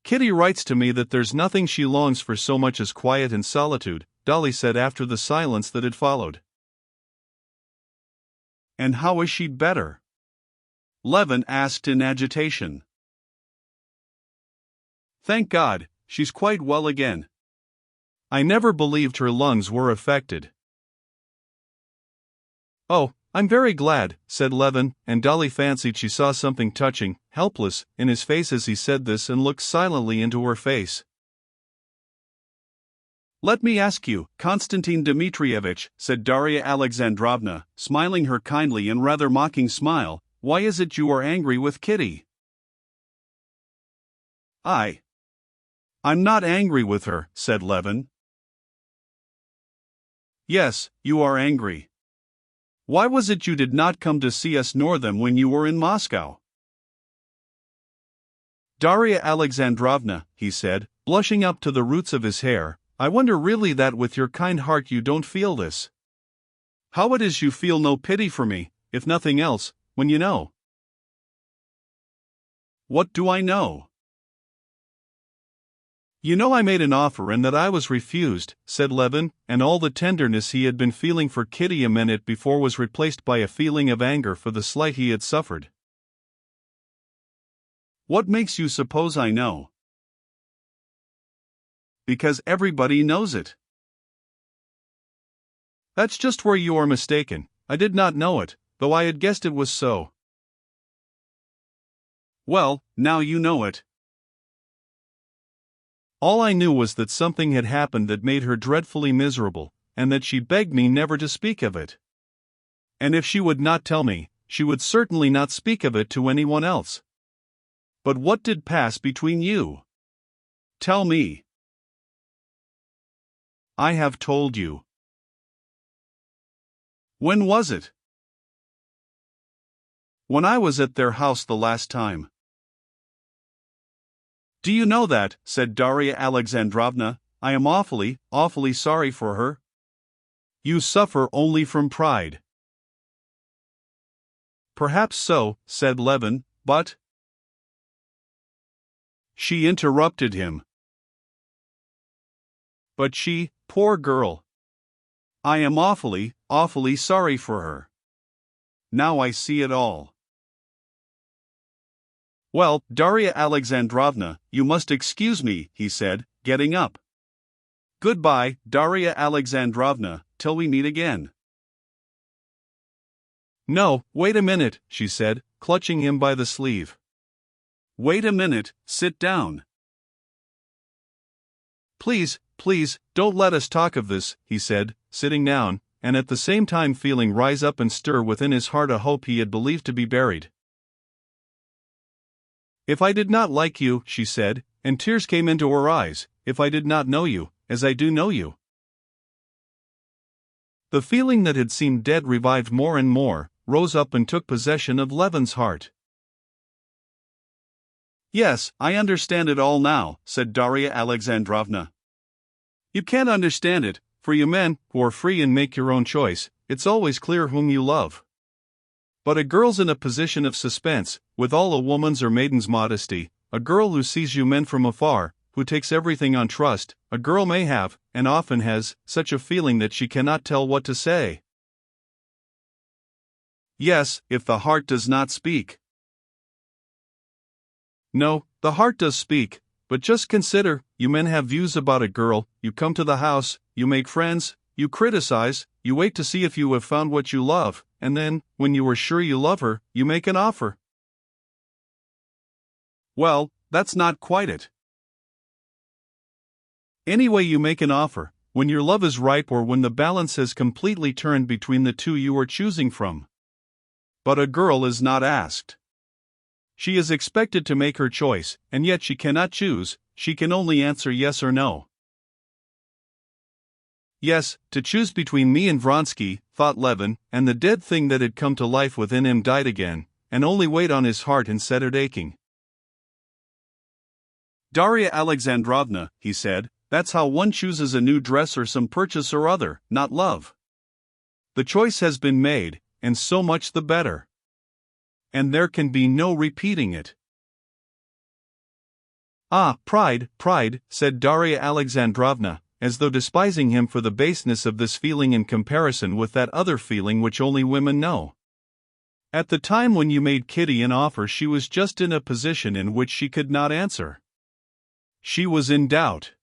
Kitty writes to me that there's nothing she longs for so much as quiet and solitude, Dolly said after the silence that had followed. And how is she better? Levin asked in agitation. Thank God, she's quite well again. I never believed her lungs were affected. Oh, I'm very glad, said Levin, and Dolly fancied she saw something touching, helpless, in his face as he said this and looked silently into her face. Let me ask you, Konstantin Dmitrievich, said Darya Alexandrovna, smiling her kindly and rather mocking smile, why is it you are angry with Kitty? I'm not angry with her, said Levin. Yes, you are angry. Why was it you did not come to see us nor them when you were in Moscow? Darya Alexandrovna, he said, blushing up to the roots of his hair, I wonder really that with your kind heart you don't feel this. How it is you feel no pity for me, if nothing else, when you know. What do I know? You know I made an offer and that I was refused, said Levin, and all the tenderness he had been feeling for Kitty a minute before was replaced by a feeling of anger for the slight he had suffered. What makes you suppose I know? Because everybody knows it. That's just where you are mistaken. I did not know it, though I had guessed it was so. Well, now you know it. All I knew was that something had happened that made her dreadfully miserable, and that she begged me never to speak of it. And if she would not tell me, she would certainly not speak of it to anyone else. But what did pass between you? Tell me. I have told you. When was it? When I was at their house the last time. Do you know that, said Darya Alexandrovna, I am awfully, awfully sorry for her? You suffer only from pride. Perhaps so, said Levin, but... She interrupted him. But she, poor girl. I am awfully, awfully sorry for her. Now I see it all. Well, Darya Alexandrovna, you must excuse me, he said, getting up. Goodbye, Darya Alexandrovna, till we meet again. No, wait a minute, she said, clutching him by the sleeve. Wait a minute, sit down. Please, please, don't let us talk of this, he said, sitting down, and at the same time feeling rise up and stir within his heart a hope he had believed to be buried. If I did not like you, she said, and tears came into her eyes, if I did not know you, as I do know you. The feeling that had seemed dead revived more and more, rose up and took possession of Levin's heart. Yes, I understand it all now, said Darya Alexandrovna. You can't understand it, for you men, who are free and make your own choice, it's always clear whom you love. But a girl's in a position of suspense, with all a woman's or maiden's modesty, a girl who sees you men from afar, who takes everything on trust, a girl may have, and often has, such a feeling that she cannot tell what to say. Yes, if the heart does not speak. No, the heart does speak, but just consider, you men have views about a girl, you come to the house, you make friends, you criticize, you wait to see if you have found what you love, and then, when you are sure you love her, you make an offer. Well, that's not quite it. Anyway, you make an offer, when your love is ripe or when the balance has completely turned between the two you are choosing from. But a girl is not asked. She is expected to make her choice, and yet she cannot choose, she can only answer yes or no. Yes, to choose between me and Vronsky, thought Levin, and the dead thing that had come to life within him died again, and only weighed on his heart and set it aching. Darya Alexandrovna, he said, that's how one chooses a new dress or some purchase or other, not love. The choice has been made, and so much the better. And there can be no repeating it. Ah, pride, pride, said Darya Alexandrovna, as though despising him for the baseness of this feeling in comparison with that other feeling which only women know. At the time when you made Kitty an offer, she was just in a position in which she could not answer. She was in doubt.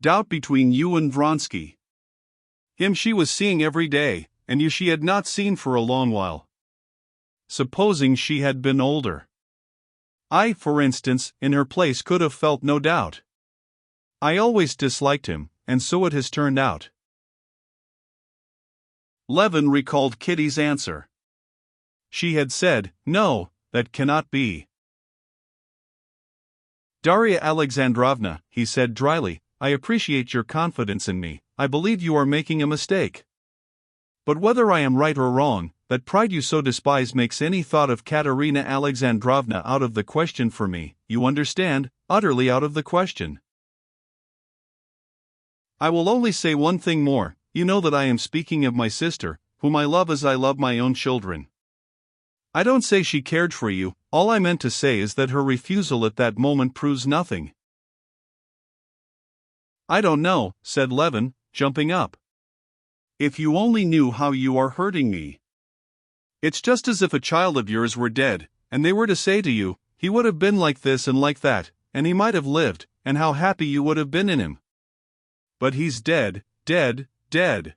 Doubt between you and Vronsky. Him she was seeing every day, and you she had not seen for a long while. Supposing she had been older. I, for instance, in her place could have felt no doubt. I always disliked him, and so it has turned out. Levin recalled Kitty's answer. She had said, "No, that cannot be." Darya Alexandrovna, he said dryly, I appreciate your confidence in me. I believe you are making a mistake. But whether I am right or wrong, that pride you so despise makes any thought of Katerina Alexandrovna out of the question for me, you understand, utterly out of the question. I will only say one thing more. You know that I am speaking of my sister, whom I love as I love my own children. I don't say she cared for you, all I meant to say is that her refusal at that moment proves nothing. I don't know, said Levin, jumping up. If you only knew how you are hurting me. It's just as if a child of yours were dead, and they were to say to you, he would have been like this and like that, and he might have lived, and how happy you would have been in him. But he's dead, dead, dead.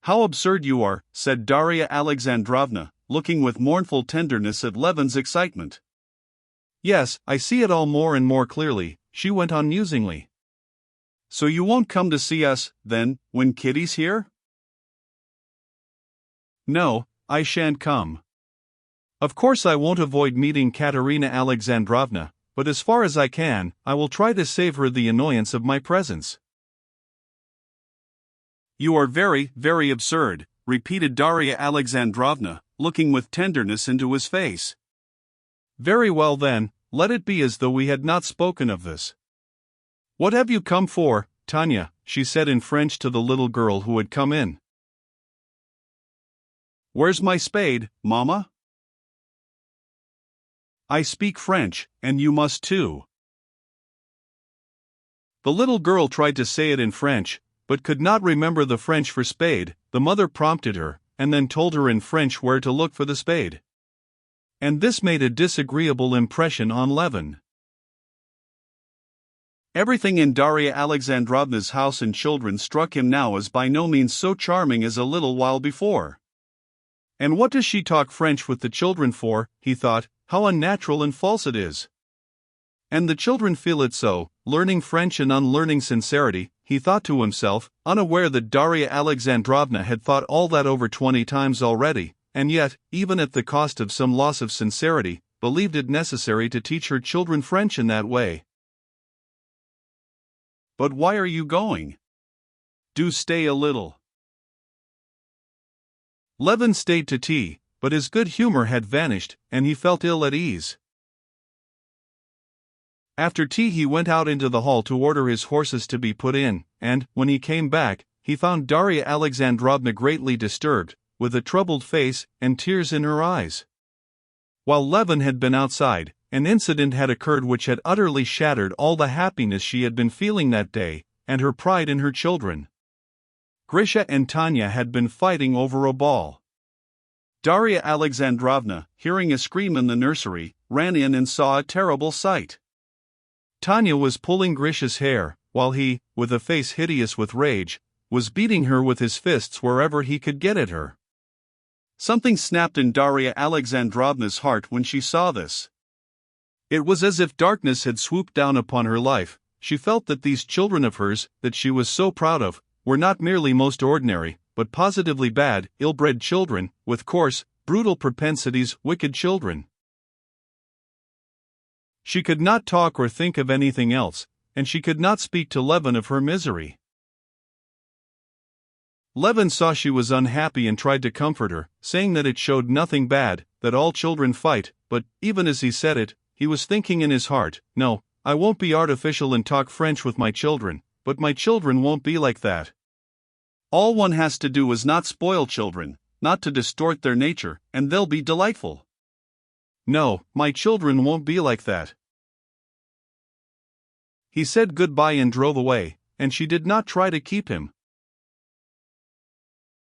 How absurd you are, said Darya Alexandrovna, looking with mournful tenderness at Levin's excitement. Yes, I see it all more and more clearly, she went on musingly. So you won't come to see us, then, when Kitty's here? No, I shan't come. Of course I won't avoid meeting Katerina Alexandrovna, but as far as I can, I will try to save her the annoyance of my presence. You are very, very absurd, repeated Darya Alexandrovna, looking with tenderness into his face. Very well then, let it be as though we had not spoken of this. What have you come for, Tanya? She said in French to the little girl who had come in. Where's my spade, Mama? I speak French, and you must too. The little girl tried to say it in French, but could not remember the French for spade. The mother prompted her, and then told her in French where to look for the spade. And this made a disagreeable impression on Levin. Everything in Darya Alexandrovna's house and children struck him now as by no means so charming as a little while before. And what does she talk French with the children for, he thought, how unnatural and false it is. And the children feel it so, learning French and unlearning sincerity, he thought to himself, unaware that Darya Alexandrovna had thought all that over 20 times already, and yet, even at the cost of some loss of sincerity, believed it necessary to teach her children French in that way. But why are you going? Do stay a little. Levin stayed to tea, but his good humor had vanished, and he felt ill at ease. After tea he went out into the hall to order his horses to be put in, and, when he came back, he found Darya Alexandrovna greatly disturbed, with a troubled face and tears in her eyes. While Levin had been outside, an incident had occurred which had utterly shattered all the happiness she had been feeling that day, and her pride in her children. Grisha and Tanya had been fighting over a ball. Darya Alexandrovna, hearing a scream in the nursery, ran in and saw a terrible sight. Tanya was pulling Grisha's hair, while he, with a face hideous with rage, was beating her with his fists wherever he could get at her. Something snapped in Darya Alexandrovna's heart when she saw this. It was as if darkness had swooped down upon her life. She felt that these children of hers, that she was so proud of, were not merely most ordinary, but positively bad, ill-bred children, with coarse, brutal propensities, wicked children. She could not talk or think of anything else, and she could not speak to Levin of her misery. Levin saw she was unhappy and tried to comfort her, saying that it showed nothing bad, that all children fight, but, even as he said it, he was thinking in his heart, no, I won't be artificial and talk French with my children, but my children won't be like that. All one has to do is not spoil children, not to distort their nature, and they'll be delightful. No, my children won't be like that. He said goodbye and drove away, and she did not try to keep him.